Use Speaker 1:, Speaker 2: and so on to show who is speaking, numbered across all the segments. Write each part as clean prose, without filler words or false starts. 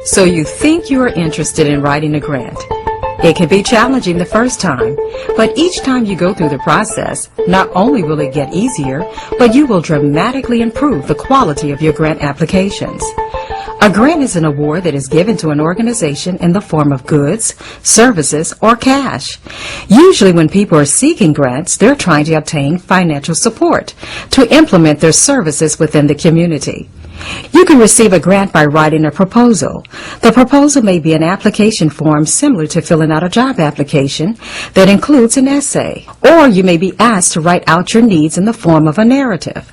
Speaker 1: So you think you are interested in writing a grant. It can be challenging the first time, but each time you go through the process, not only will it get easier, but you will dramatically improve the quality of your grant applications. A grant is an award that is given to an organization in the form of goods, services, or cash. Usually when people are seeking grants, they're trying to obtain financial support to implement their services within the community. You can receive a grant by writing a proposal. The proposal may be an application form similar to filling out a job application that includes an essay, or you may be asked to write out your needs in the form of a narrative.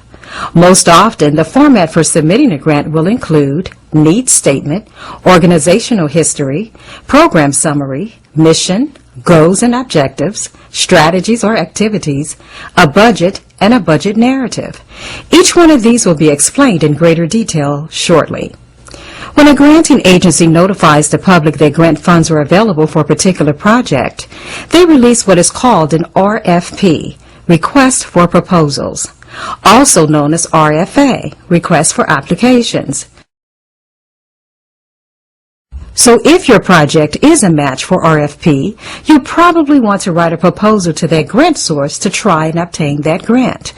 Speaker 1: Most often, the format for submitting a grant will include needs statement, organizational history, program summary, mission, goals and objectives, strategies or activities, a budget, and a budget narrative. Each one of these will be explained in greater detail shortly. When a granting agency notifies the public that grant funds are available for a particular project, they release what is called an RFP, Request for Proposals, also known as RFA, Request for Applications. So if your project is a match for RFP, you probably want to write a proposal to that grant source to try and obtain that grant.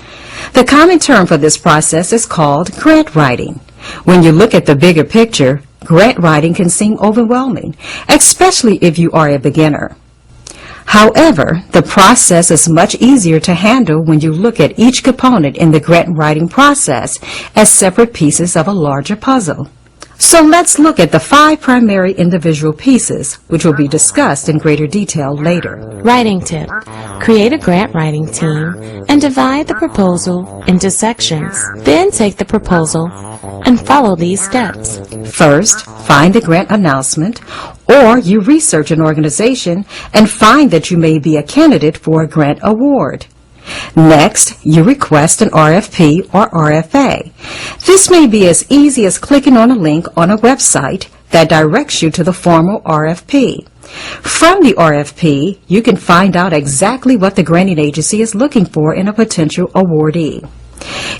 Speaker 1: The common term for this process is called grant writing. When you look at the bigger picture, grant writing can seem overwhelming, especially if you are a beginner. However, the process is much easier to handle when you look at each component in the grant writing process as separate pieces of a larger puzzle. So let's look at the 5 primary individual pieces, which will be discussed in greater detail later.
Speaker 2: Writing tip. Create a grant writing team and divide the proposal into sections. Then take the proposal and follow these steps.
Speaker 1: First, find the grant announcement, or you research an organization and find that you may be a candidate for a grant award. Next, you request an RFP or RFA. This may be as easy as clicking on a link on a website that directs you to the formal RFP. From the RFP, you can find out exactly what the granting agency is looking for in a potential awardee.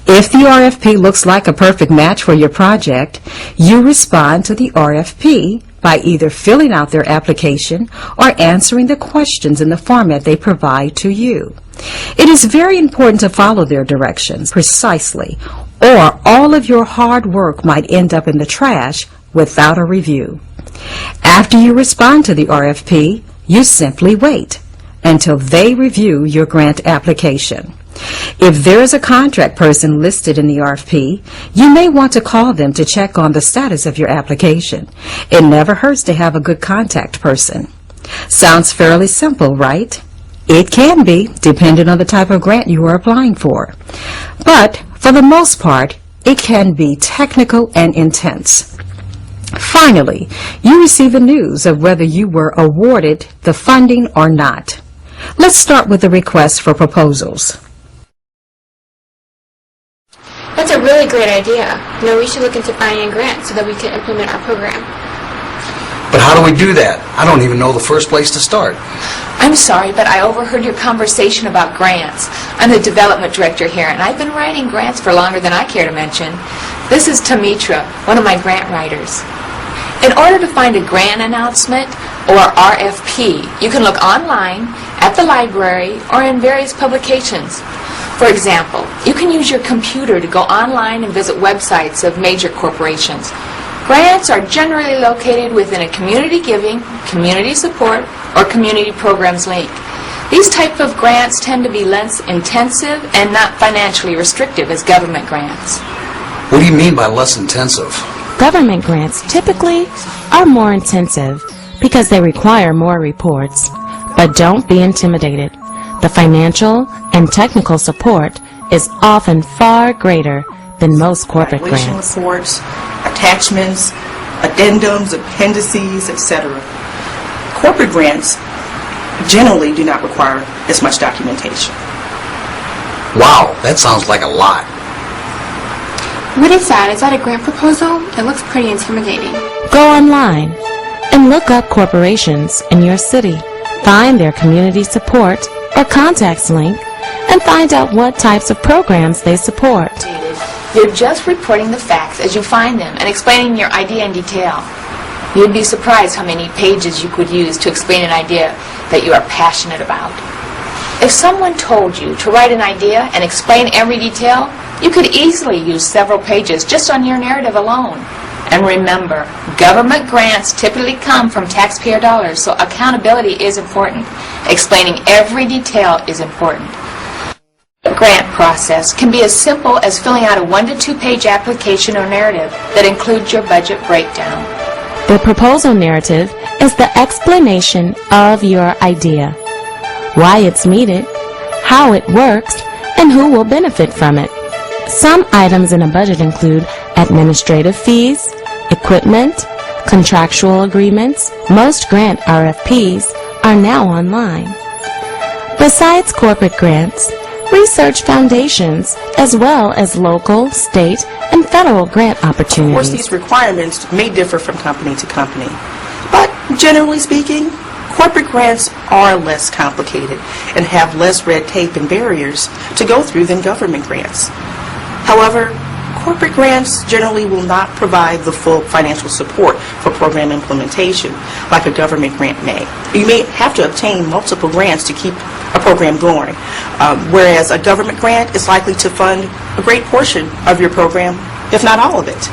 Speaker 1: If the RFP looks like a perfect match for your project, you respond to the RFP by either filling out their application or answering the questions in the format they provide to you. It is very important to follow their directions precisely, or all of your hard work might end up in the trash without a review. After you respond to the RFP, you simply wait until they review your grant application. If there is a contract person listed in the RFP, you may want to call them to check on the status of your application. It never hurts to have a good contact person. Sounds fairly simple, right? It can be, depending on the type of grant you are applying for. But for the most part, it can be technical and intense. Finally, you receive the news of whether you were awarded the funding or not. Let's start with the request for proposals.
Speaker 3: That's a really great idea. We should look into finding a grant so that we can implement our program.
Speaker 4: But how do we do that? I don't even know the first place to start.
Speaker 5: I'm sorry, but I overheard your conversation about grants. I'm the development director here, and I've been writing grants for longer than I care to mention. This is Tamitra, one of my grant writers. In order to find a grant announcement, or RFP, you can look online, at the library, or in various publications. For example, you can use your computer to go online and visit websites of major corporations. Grants are generally located within a community giving, community support, or community programs link. These type of grants tend to be less intensive and not financially restrictive as government grants.
Speaker 4: What do you mean by less intensive?
Speaker 2: Government grants typically are more intensive because they require more reports. But don't be intimidated. The financial and technical support is often far greater than most corporate grants.
Speaker 6: Reports, attachments, addendums, appendices, etc. Corporate grants generally do not require as much documentation.
Speaker 4: Wow, that sounds like a lot.
Speaker 3: What is that? Is that a grant proposal? It looks pretty intimidating.
Speaker 2: Go online and look up corporations in your city. Find their community support or contacts link and find out what types of programs they support.
Speaker 5: You're just reporting the facts as you find them and explaining your idea in detail. You'd be surprised how many pages you could use to explain an idea that you are passionate about. If someone told you to write an idea and explain every detail, you could easily use several pages just on your narrative alone. And remember, government grants typically come from taxpayer dollars, so accountability is important. Explaining every detail is important. The grant process can be as simple as filling out a 1 to 2 page application or narrative that includes your budget breakdown.
Speaker 2: The proposal narrative is the explanation of your idea, why it's needed, how it works, and who will benefit from it. Some items in a budget include administrative fees, equipment, contractual agreements. Most grant RFPs are now online. Besides corporate grants, research foundations, as well as local, state, and federal grant
Speaker 6: Of course,
Speaker 2: opportunities.
Speaker 6: these requirements may differ from company to company, but generally speaking, corporate grants are less complicated and have less red tape and barriers to go through than government grants. However, corporate grants generally will not provide the full financial support for program implementation like a government grant may. You may have to obtain multiple grants to keep a program going, whereas a government grant is likely to fund a great portion of your program, if not all of it.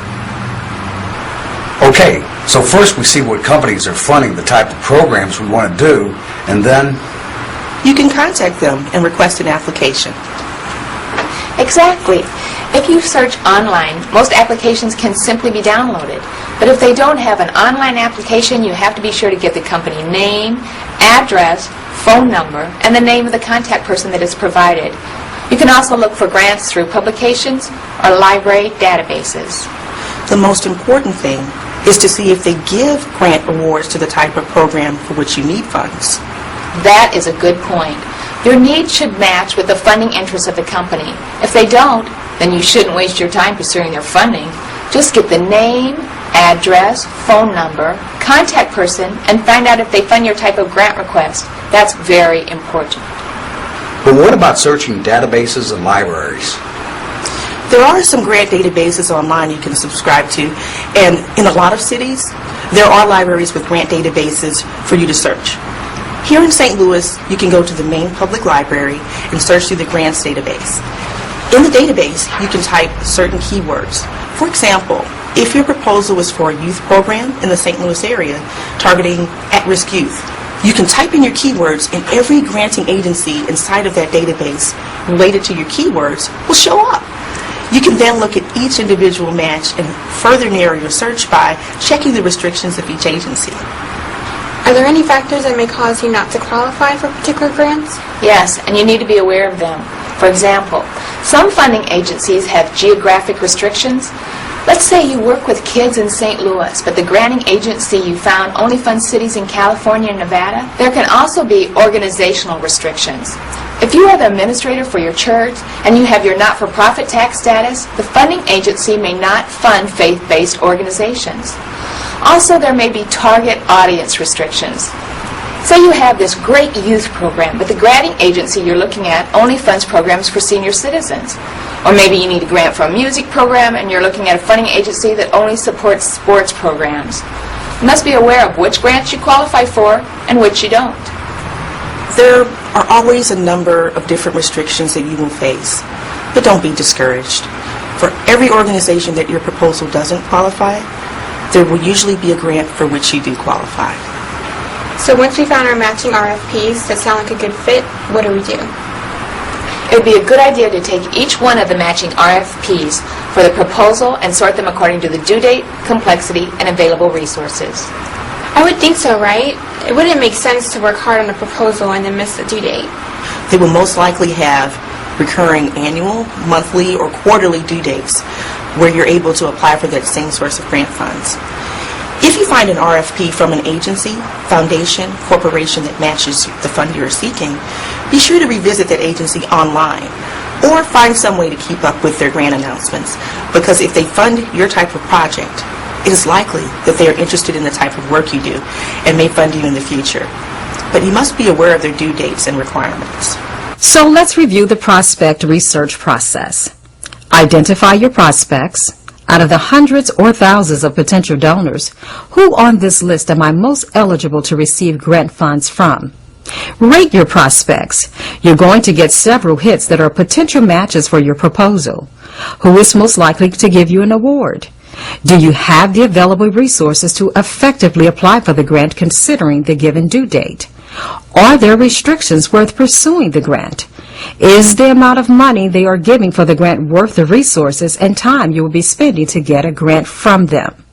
Speaker 4: Okay, so first we see what companies are funding the type of programs we want to do, and then...
Speaker 6: You can contact them and request an application.
Speaker 5: Exactly. If you search online, most applications can simply be downloaded. But if they don't have an online application, you have to be sure to get the company name, address, phone number, and the name of the contact person that is provided. You can also look for grants through publications or library databases.
Speaker 6: The most important thing is to see if they give grant awards to the type of program for which you need funds.
Speaker 5: That is a good point. Your needs should match with the funding interests of the company. If they don't, then you shouldn't waste your time pursuing their funding. Just get the name, address, phone number, contact person, and find out if they fund your type of grant request. That's very important.
Speaker 4: But what about searching databases and libraries?
Speaker 6: There are some grant databases online you can subscribe to, and in a lot of cities, there are libraries with grant databases for you to search. Here in St. Louis, you can go to the main public library and search through the grants database. In the database, you can type certain keywords. For example, if your proposal is for a youth program in the St. Louis area targeting at-risk youth, you can type in your keywords and every granting agency inside of that database related to your keywords will show up. You can then look at each individual match and further narrow your search by checking the restrictions of each agency.
Speaker 3: Are there any factors that may cause you not to qualify for particular grants?
Speaker 5: Yes, and you need to be aware of them. For example, some funding agencies have geographic restrictions. Let's say you work with kids in St. Louis, but the granting agency you found only funds cities in California and Nevada. There can also be organizational restrictions. If you are the administrator for your church and you have your not-for-profit tax status, the funding agency may not fund faith-based organizations. Also, there may be target audience restrictions. Say you have this great youth program, but the granting agency you're looking at only funds programs for senior citizens. Or maybe you need a grant for a music program and you're looking at a funding agency that only supports sports programs. You must be aware of which grants you qualify for and which you don't.
Speaker 6: There are always a number of different restrictions that you will face, but don't be discouraged. For every organization that your proposal doesn't qualify, there will usually be a grant for which you do qualify.
Speaker 3: So once we found our matching RFPs that sound like a good fit, what do we do?
Speaker 5: It would be a good idea to take each one of the matching RFPs for the proposal and sort them according to the due date, complexity, and available resources.
Speaker 3: I would think so, right? It wouldn't make sense to work hard on a proposal and then miss the due date.
Speaker 6: They will most likely have recurring annual, monthly, or quarterly due dates where you're able to apply for that same source of grant funds. If you find an RFP from an agency, foundation, corporation that matches the fund you're seeking, be sure to revisit that agency online or find some way to keep up with their grant announcements, because if they fund your type of project, it is likely that they are interested in the type of work you do and may fund you in the future. But you must be aware of their due dates and requirements.
Speaker 1: So let's review the prospect research process. Identify your prospects, Out of the hundreds or thousands of potential donors, who on this list am I most eligible to receive grant funds from? Rate your prospects. You're going to get several hits that are potential matches for your proposal. Who is most likely to give you an award? Do you have the available resources to effectively apply for the grant considering the given due date? Are there restrictions worth pursuing the grant? Is the amount of money they are giving for the grant worth the resources and time you will be spending to get a grant from them?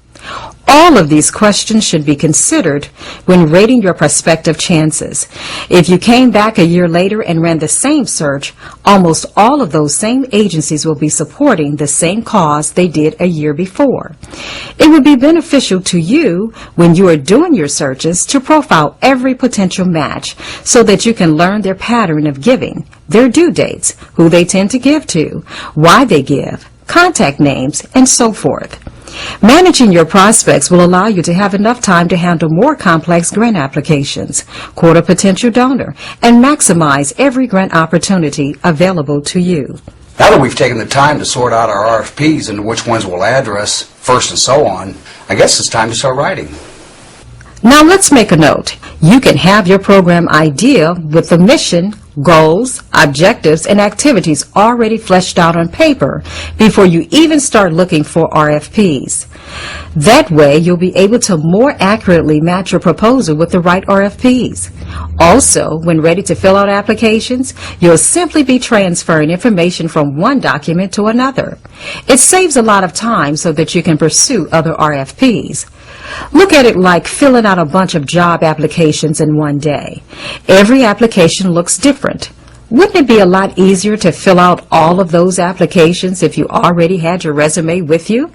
Speaker 1: All of these questions should be considered when rating your prospective chances. If you came back a year later and ran the same search, almost all of those same agencies will be supporting the same cause they did a year before. It would be beneficial to you when you are doing your searches to profile every potential match so that you can learn their pattern of giving, their due dates, who they tend to give to, why they give, contact names, and so forth. Managing your prospects will allow you to have enough time to handle more complex grant applications, court a potential donor, and maximize every grant opportunity available to you.
Speaker 4: Now that we've taken the time to sort out our RFPs and which ones we'll address first and so on, I guess it's time to start writing.
Speaker 1: Now let's make a note. You can have your program idea with the mission, goals, objectives, and activities already fleshed out on paper before you even start looking for RFPs. That way, you'll be able to more accurately match your proposal with the right RFPs. Also, when ready to fill out applications, you'll simply be transferring information from one document to another. It saves a lot of time so that you can pursue other RFPs. Look at it like filling out a bunch of job applications in one day. Every application looks different. Wouldn't it be a lot easier to fill out all of those applications if you already had your resume with you?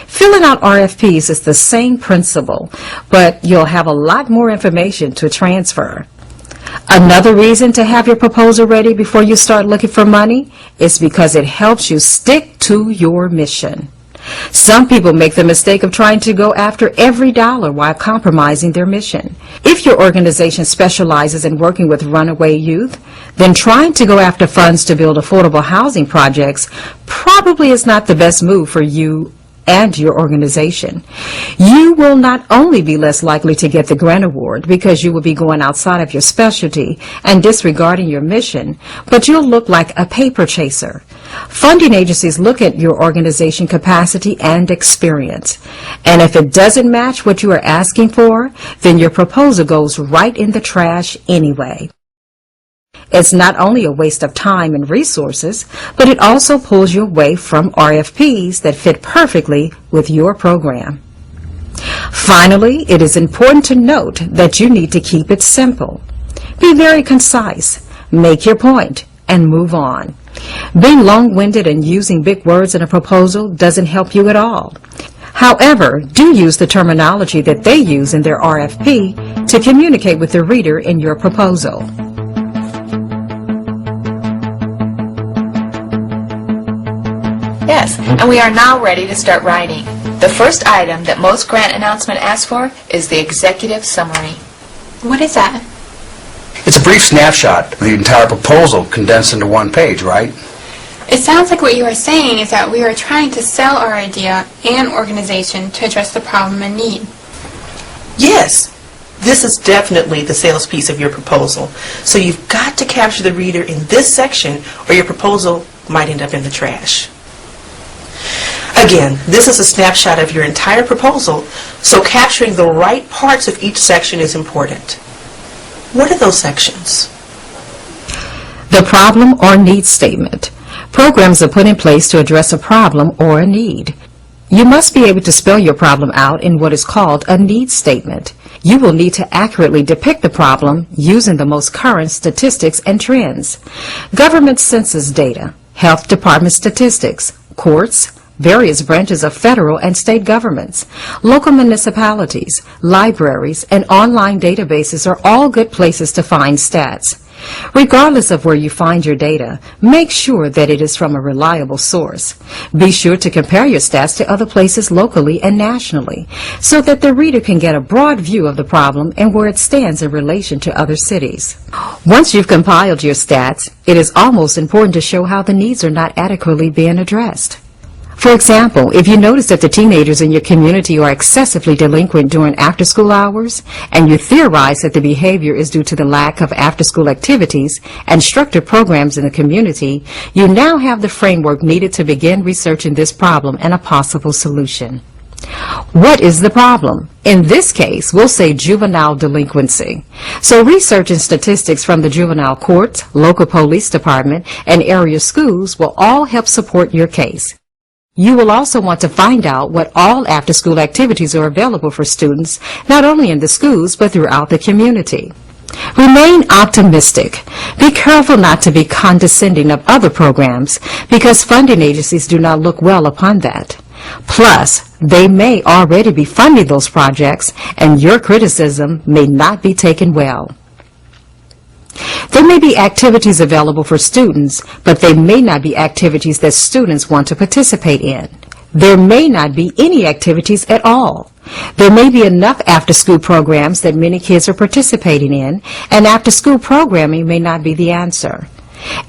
Speaker 1: Filling out RFPs is the same principle, but you'll have a lot more information to transfer. Another reason to have your proposal ready before you start looking for money is because it helps you stick to your mission. Some people make the mistake of trying to go after every dollar while compromising their mission. If your organization specializes in working with runaway youth, then trying to go after funds to build affordable housing projects probably is not the best move for you and your organization. You will not only be less likely to get the grant award because you will be going outside of your specialty and disregarding your mission, but you'll look like a paper chaser. Funding agencies look at your organization capacity and experience, and if it doesn't match what you are asking for, then your proposal goes right in the trash anyway. It's not only a waste of time and resources, but it also pulls you away from RFPs that fit perfectly with your program. Finally, it is important to note that you need to keep it simple. Be very concise, make your point, and move on. Being long-winded and using big words in a proposal doesn't help you at all. However, do use the terminology that they use in their RFP to communicate with the reader in your proposal.
Speaker 5: Yes, and we are now ready to start writing. The first item that most grant announcement asks for is the executive summary.
Speaker 3: What is that?
Speaker 4: It's a brief snapshot of the entire proposal condensed into one page, right?
Speaker 3: It sounds like what you are saying is that we are trying to sell our idea and organization to address the problem and need.
Speaker 6: Yes, this is definitely the sales piece of your proposal. So you've got to capture the reader in this section or your proposal might end up in the trash. Again, this is a snapshot of your entire proposal, so capturing the right parts of each section is important. What are those sections?
Speaker 1: The problem or need statement. Programs are put in place to address a problem or a need. You must be able to spell your problem out in what is called a need statement. You will need to accurately depict the problem using the most current statistics and trends. Government census data, health department statistics, courts, various branches of federal and state governments, local municipalities, libraries, and online databases are all good places to find stats. Regardless of where you find your data, make sure that it is from a reliable source. Be sure to compare your stats to other places locally and nationally so that the reader can get a broad view of the problem and where it stands in relation to other cities. Once you've compiled your stats, it is almost important to show how the needs are not adequately being addressed. For example, if you notice that the teenagers in your community are excessively delinquent during after-school hours, and you theorize that the behavior is due to the lack of after-school activities and structured programs in the community, you now have the framework needed to begin researching this problem and a possible solution. What is the problem? In this case, we'll say juvenile delinquency. So research and statistics from the juvenile courts, local police department, and area schools will all help support your case. You will also want to find out what all after-school activities are available for students, not only in the schools, but throughout the community. Remain optimistic. Be careful not to be condescending of other programs, because funding agencies do not look well upon that. Plus, they may already be funding those projects, and your criticism may not be taken well. There may be activities available for students, but they may not be activities that students want to participate in. There may not be any activities at all. There may be enough after-school programs that many kids are participating in, and after-school programming may not be the answer.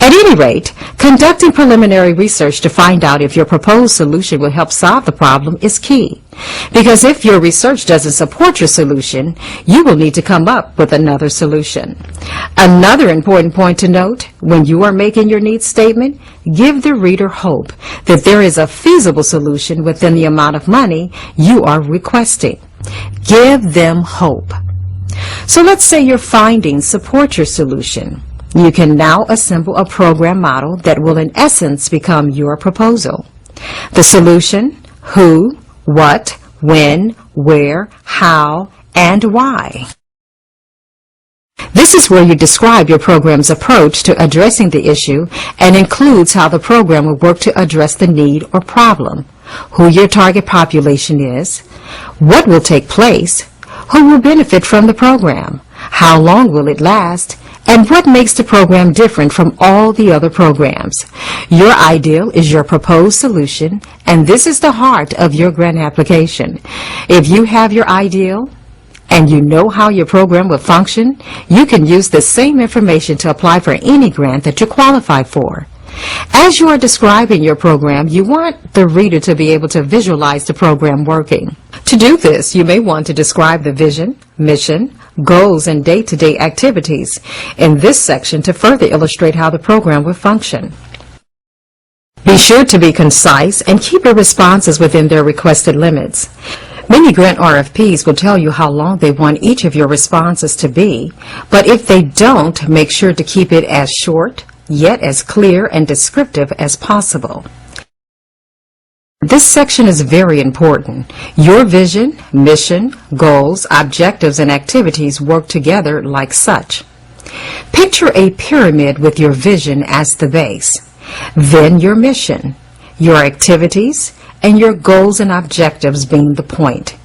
Speaker 1: At any rate, conducting preliminary research to find out if your proposed solution will help solve the problem is key. Because if your research doesn't support your solution, you will need to come up with another solution. Another important point to note, when you are making your needs statement, give the reader hope that there is a feasible solution within the amount of money you are requesting. Give them hope. So let's say your findings support your solution. You can now assemble a program model that will in essence become your proposal. The solution, who, what, when, where, how, and why. This is where you describe your program's approach to addressing the issue and includes how the program will work to address the need or problem, who your target population is, what will take place, who will benefit from the program, how long will it last, and what makes the program different from all the other programs. Your ideal is your proposed solution, and this is the heart of your grant application. If you have your ideal, and you know how your program will function, you can use the same information to apply for any grant that you qualify for. As you are describing your program, you want the reader to be able to visualize the program working. To do this, you may want to describe the vision, mission, goals, and day-to-day activities in this section to further illustrate how the program will function. Be sure to be concise and keep your responses within their requested limits. Many grant RFPs will tell you how long they want each of your responses to be, but if they don't, make sure to keep it as short, yet as clear and descriptive as possible. This section is very important. Your vision, mission, goals, objectives, and activities work together like such. Picture a pyramid with your vision as the base, then your mission, your activities, and your goals and objectives being the point.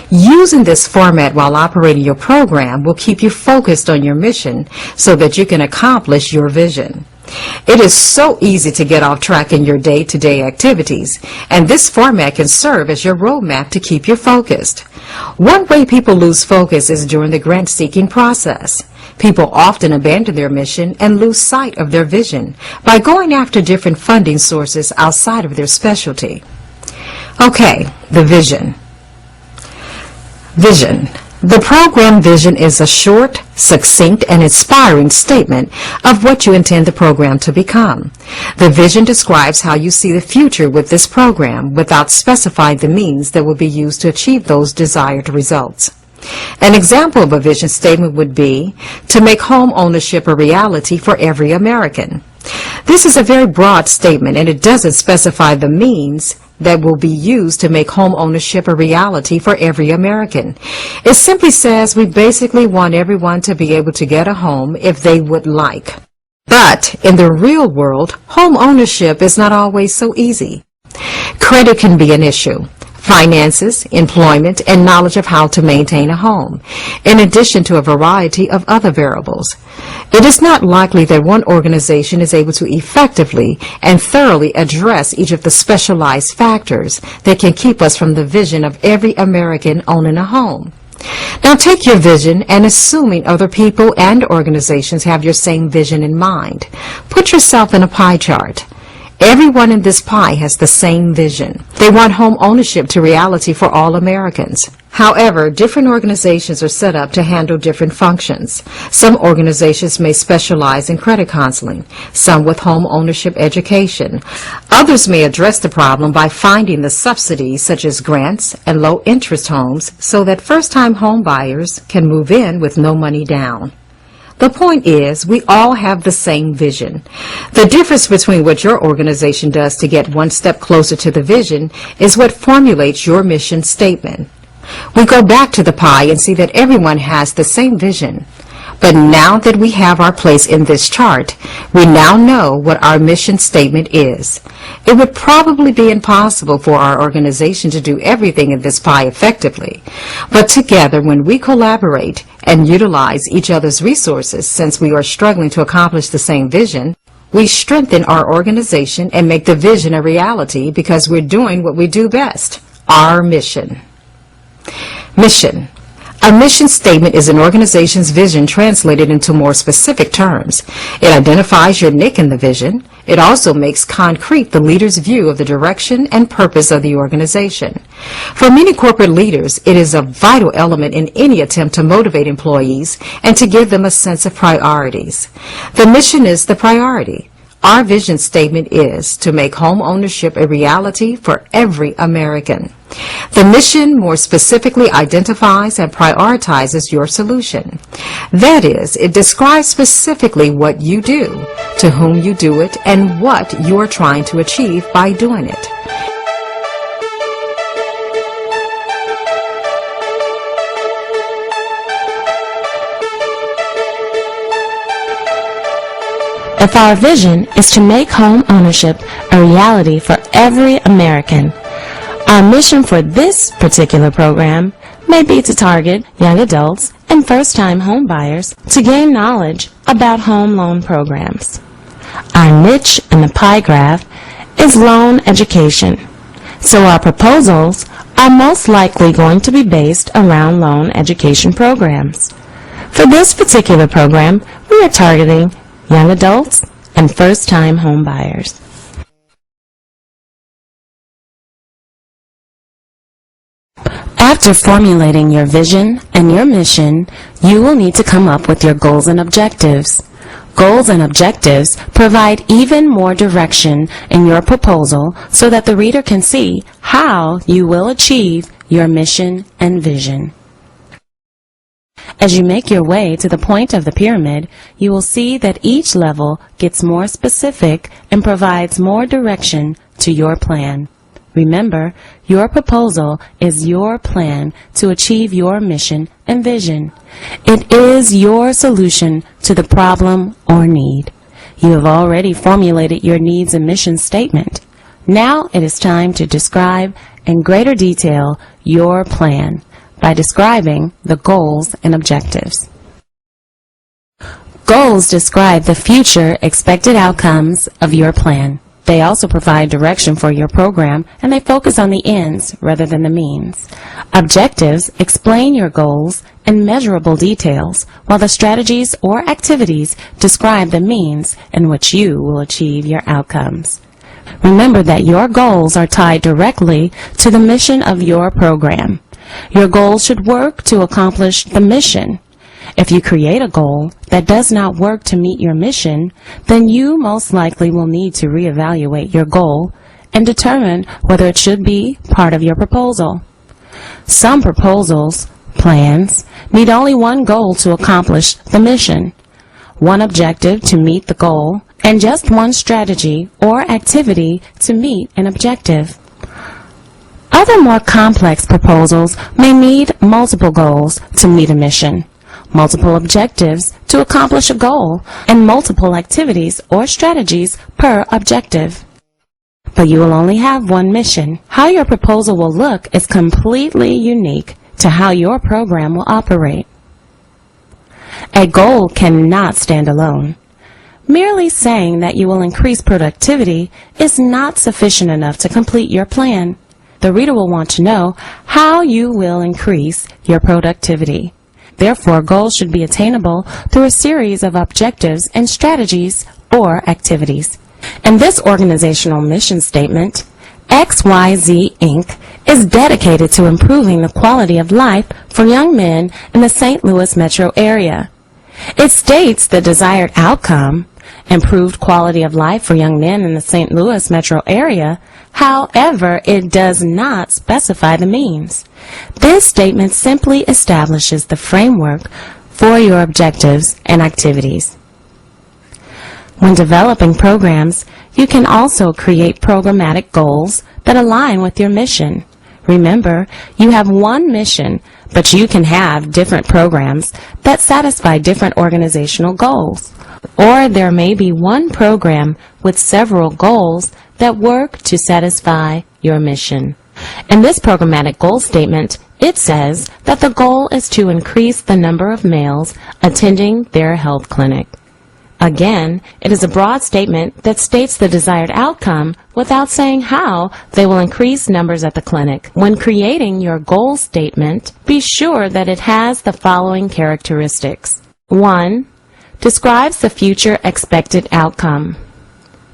Speaker 1: Using this format while operating your program will keep you focused on your mission so that you can accomplish your vision. It is so easy to get off track in your day-to-day activities, and this format can serve as your roadmap to keep you focused. One way people lose focus is during the grant-seeking process. People often abandon their mission and lose sight of their vision by going after different funding sources outside of their specialty. Okay, the vision. Vision. The program vision is a short, succinct, and inspiring statement of what you intend the program to become. The vision describes how you see the future with this program without specifying the means that will be used to achieve those desired results. An example of a vision statement would be to make home ownership a reality for every American. This is a very broad statement, and it doesn't specify the means that will be used to make home ownership a reality for every American. It simply says we basically want everyone to be able to get a home if they would like. But in the real world, home ownership is not always so easy. Credit can be an issue. Finances, employment, and knowledge of how to maintain a home, in addition to a variety of other variables. It is not likely that one organization is able to effectively and thoroughly address each of the specialized factors that can keep us from the vision of every American owning a home. Now take your vision, and assuming other people and organizations have your same vision in mind, put yourself in a pie chart. Everyone in this pie has the same vision. They want home ownership to reality for all Americans. However, different organizations are set up to handle different functions. Some organizations may specialize in credit counseling, some with home ownership education. Others may address the problem by finding the subsidies such as grants and low-interest homes so that first-time home buyers can move in with no money down. The point is, we all have the same vision. The difference between what your organization does to get one step closer to the vision is what formulates your mission statement. We go back to the pie and see that everyone has the same vision. But now that we have our place in this chart, we now know what our mission statement is. It would probably be impossible for our organization to do everything in this pie effectively. But together, when we collaborate and utilize each other's resources, since we are struggling to accomplish the same vision, we strengthen our organization and make the vision a reality because we're doing what we do best, our mission. Mission. A mission statement is an organization's vision translated into more specific terms. It identifies your niche in the vision. It also makes concrete the leader's view of the direction and purpose of the organization. For many corporate leaders, it is a vital element in any attempt to motivate employees and to give them a sense of priorities. The mission is the priority. Our vision statement is to make home ownership a reality for every American. The mission more specifically identifies and prioritizes your solution. That is, it describes specifically what you do, to whom you do it, and what you are trying to achieve by doing it.
Speaker 2: If our vision is to make home ownership a reality for every American, our mission for this particular program may be to target young adults and first-time home buyers to gain knowledge about home loan programs. Our niche in the pie graph is loan education, so our proposals are most likely going to be based around loan education programs. For this particular program, we are targeting young adults and first-time home buyers. After formulating your vision and your mission, you will need to come up with your goals and objectives. Goals and objectives provide even more direction in your proposal so that the reader can see how you will achieve your mission and vision. As you make your way to the point of the pyramid, you will see that each level gets more specific and provides more direction to your plan. Remember, your proposal is your plan to achieve your mission and vision. It is your solution to the problem or need. You have already formulated your needs and mission statement. Now it is time to describe in greater detail your plan by describing the goals and objectives. Goals describe the future expected outcomes of your plan. They also provide direction for your program, and they focus on the ends rather than the means. Objectives explain your goals in measurable details, while the strategies or activities describe the means in which you will achieve your outcomes. Remember that your goals are tied directly to the mission of your program. Your goals should work to accomplish the mission. If you create a goal that does not work to meet your mission, then you most likely will need to reevaluate your goal and determine whether it should be part of your proposal. Some plans, meet only one goal to accomplish the mission, one objective to meet the goal, and just one strategy or activity to meet an objective. Other more complex proposals may need multiple goals to meet a mission, multiple objectives to accomplish a goal, and multiple activities or strategies per objective. But you will only have one mission. How your proposal will look is completely unique to how your program will operate. A goal cannot stand alone. Merely saying that you will increase productivity is not sufficient enough to complete your plan. The reader will want to know how you will increase your productivity. Therefore, goals should be attainable through a series of objectives and strategies or activities. In this organizational mission statement, XYZ Inc. is dedicated to improving the quality of life for young men in the St. Louis metro area. It states the desired outcome, improved quality of life for young men in the St. Louis metro area. However, it does not specify the means. This statement simply establishes the framework for your objectives and activities. When developing programs, you can also create programmatic goals that align with your mission. Remember, you have one mission, but you can have different programs that satisfy different organizational goals. Or there may be one program with several goals that work to satisfy your mission. In this programmatic goal statement, it says that the goal is to increase the number of males attending their health clinic. Again, it is a broad statement that states the desired outcome without saying how they will increase numbers at the clinic. When creating your goal statement, be sure that it has the following characteristics. 1. Describes the future expected outcome.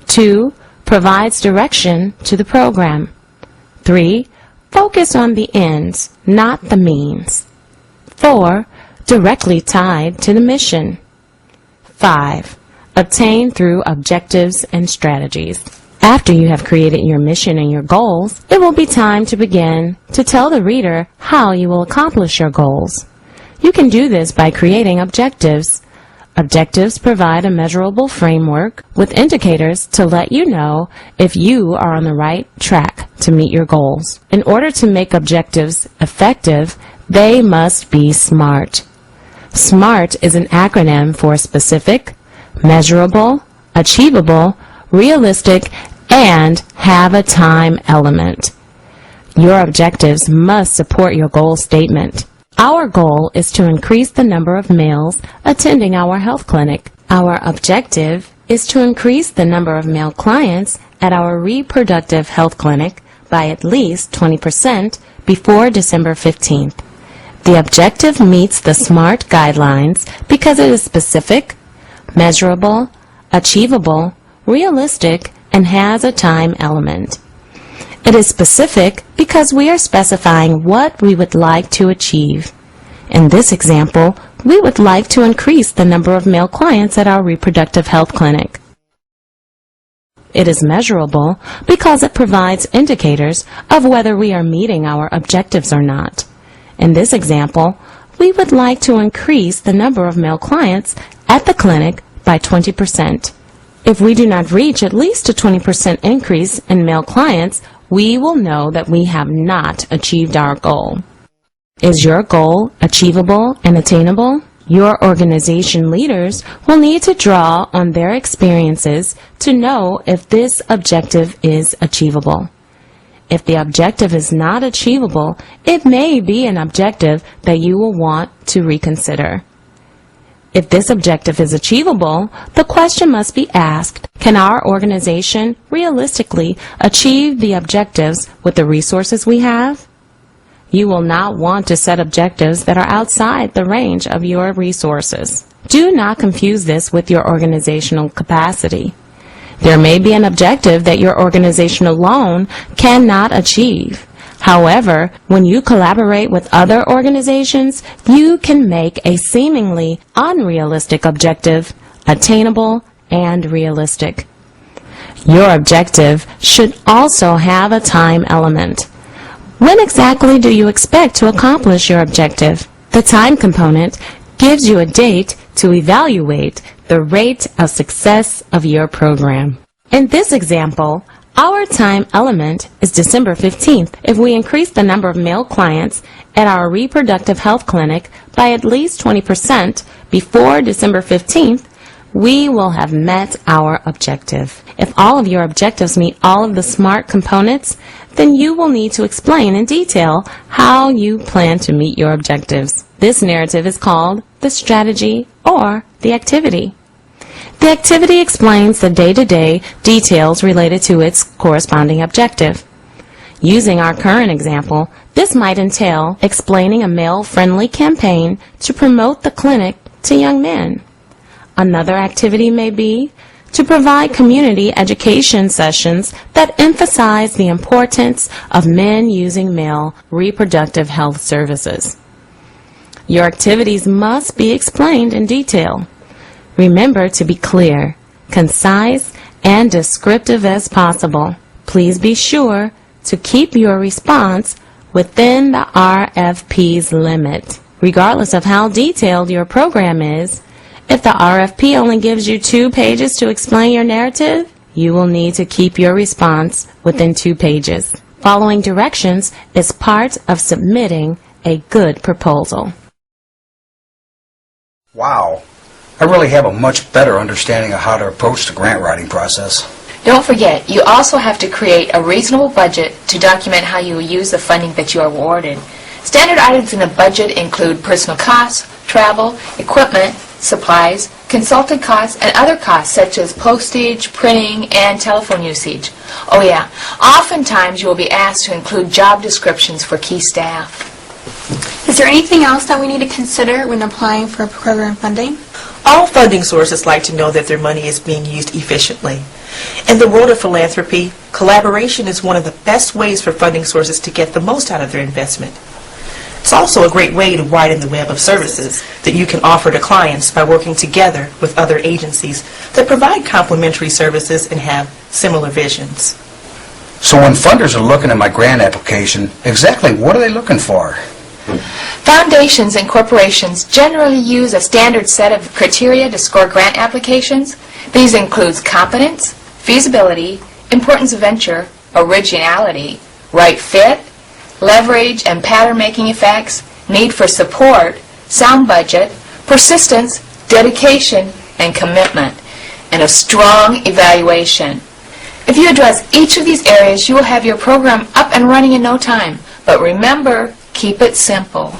Speaker 2: 2. Provides direction to the program. 3. Focus on the ends, not the means. 4. Directly tied to the mission. 5. Obtained through objectives and strategies. After you have created your mission and your goals, it will be time to begin to tell the reader how you will accomplish your goals. You can do this by creating objectives. Objectives provide a measurable framework with indicators to let you know if you are on the right track to meet your goals. In order to make objectives effective, they must be SMART. SMART is an acronym for specific, measurable, achievable, realistic, and have a time element. Your objectives must support your goal statement. Our goal is to increase the number of males attending our health clinic. Our objective is to increase the number of male clients at our reproductive health clinic by at least 20% before December 15th. The objective meets the SMART guidelines because it is specific, measurable, achievable, realistic, and has a time element. It is specific because we are specifying what we would like to achieve. In this example, we would like to increase the number of male clients at our reproductive health clinic. It is measurable because it provides indicators of whether we are meeting our objectives or not. In this example, we would like to increase the number of male clients at the clinic by 20%. If we do not reach at least a 20% increase in male clients, we will know that we have not achieved our goal. Is your goal achievable and attainable? Your organization leaders will need to draw on their experiences to know if this objective is achievable. If the objective is not achievable, it may be an objective that you will want to reconsider. If this objective is achievable, the question must be asked, can our organization realistically achieve the objectives with the resources we have? You will not want to set objectives that are outside the range of your resources. Do not confuse this with your organizational capacity. There may be an objective that your organization alone cannot achieve. However, when you collaborate with other organizations, you can make a seemingly unrealistic objective attainable and realistic. Your objective should also have a time element. When exactly do you expect to accomplish your objective? The time component gives you a date to evaluate the rate of success of your program. In this example, our time element is December 15th. If we increase the number of male clients at our reproductive health clinic by at least 20% before December 15th, we will have met our objective. If all of your objectives meet all of the SMART components, then you will need to explain in detail how you plan to meet your objectives. This narrative is called the strategy or the activity. The activity explains the day-to-day details related to its corresponding objective. Using our current example, this might entail explaining a male-friendly campaign to promote the clinic to young men. Another activity may be to provide community education sessions that emphasize the importance of men using male reproductive health services. Your activities must be explained in detail. Remember to be clear, concise, and descriptive as possible. Please be sure to keep your response within the RFP's limit. Regardless of how detailed your program is, if the RFP only gives you 2 pages to explain your narrative, you will need to keep your response within 2 pages. Following directions is part of submitting a good proposal.
Speaker 4: Wow. I really have a much better understanding of how to approach the grant writing process.
Speaker 5: Don't forget, you also have to create a reasonable budget to document how you will use the funding that you are awarded. Standard items in the budget include personal costs, travel, equipment, supplies, consultant costs, and other costs such as postage, printing, and telephone usage. Oh yeah, oftentimes you will be asked to include job descriptions for key staff.
Speaker 3: Is there anything else that we need to consider when applying for program funding?
Speaker 6: All funding sources like to know that their money is being used efficiently. In the world of philanthropy, collaboration is one of the best ways for funding sources to get the most out of their investment. It's also a great way to widen the web of services that you can offer to clients by working together with other agencies that provide complementary services and have similar visions.
Speaker 4: So when funders are looking at my grant application, exactly what are they looking for?
Speaker 5: Foundations and corporations generally use a standard set of criteria to score grant applications. These include competence, feasibility, importance of venture, originality, right fit, leverage and pattern-making effects, need for support, sound budget, persistence, dedication, and commitment, and a strong evaluation. If you address each of these areas, you will have your program up and running in no time. But remember, keep it simple.